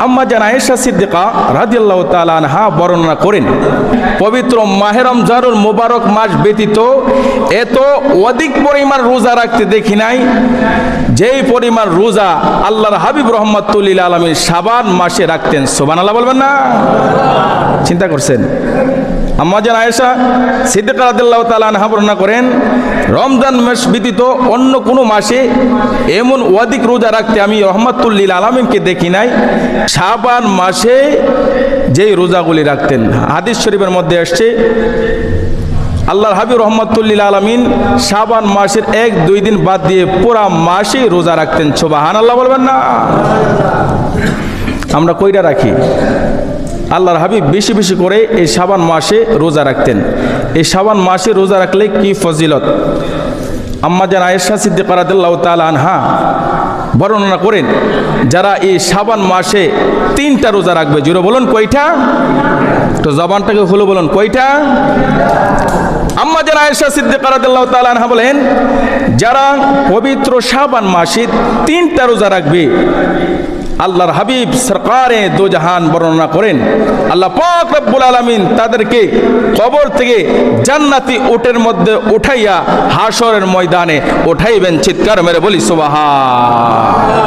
আম্মা জান আয়েশা সিদ্দিকা রাদিয়াল্লাহু তাআলা আনহা বর্ণনা করেন, পবিত্র মাহে রমজানুল মুবারক মাস ব্যতীত এত অধিক পরিমাণ রোজা রাখতে দেখি নাই যেই পরিমাণ রোজা আল্লাহর হাবিব রাহমাতুল লিল আলামিন শাবান মাসে রাখতেন। সুবহানাল্লাহ বলবেন না? চিন্তা করছেন? আম্মা জান আয়েশা সিদ্দিকা রাদিয়াল্লাহু তাআলা আনহা বর্ণনা করেন, রমজান মাস ব্যতীত অন্য কোনো মাসে এমন অধিক রোজা রাখতে আমি রাহমাতুল লিল আলামিনকে দেখি নাই শাবান মাসে যেই রোজাগুলি রাখতেন। হাদিস শরীফের মধ্যে আসছে আল্লাহর হাবিব রাহমাতুল লিল আলামিন শাবান মাসের 1-2 দিন বাদ দিয়ে পুরা মাসে রোজা রাখতেন। সুবহানাল্লাহ বলবেন না? আমরা কইরা রাখি? আল্লাহর হাবিব বেশি বেশি করে এই শাবান মাসে রোজা রাখতেন। এই শাবান মাসে রোজা রাখলে কি ফজিলত, আম্মা জান আয়েশা সিদ্দিকা রাদিয়াল্লাহু তাআলা আনহা বর্ণনা করেন, যারা এই শাবান মাসে 3টা রোজা রাখবে, জোরে বলুন কয়টা? তো জবানটাকে খুলে বলুন কয়টা? আম্মা জান আয়েশা সিদ্দিকা রাদিয়াল্লাহু তাআলা আনহা বলেন, যারা পবিত্র শাবান মাসে 3টা রোজা রাখবে, আল্লাহর হাবিব সরকারে দো জাহান বর্ণনা করেন, আল্লাহ পাক রব্বুল আলামিন তাদেরকে কবর থেকে জান্নাতি উটের মধ্যে উঠাইয়া হাসরের ময়দানে উঠাইবেন। চিৎকার মেরে বলি সুবহান।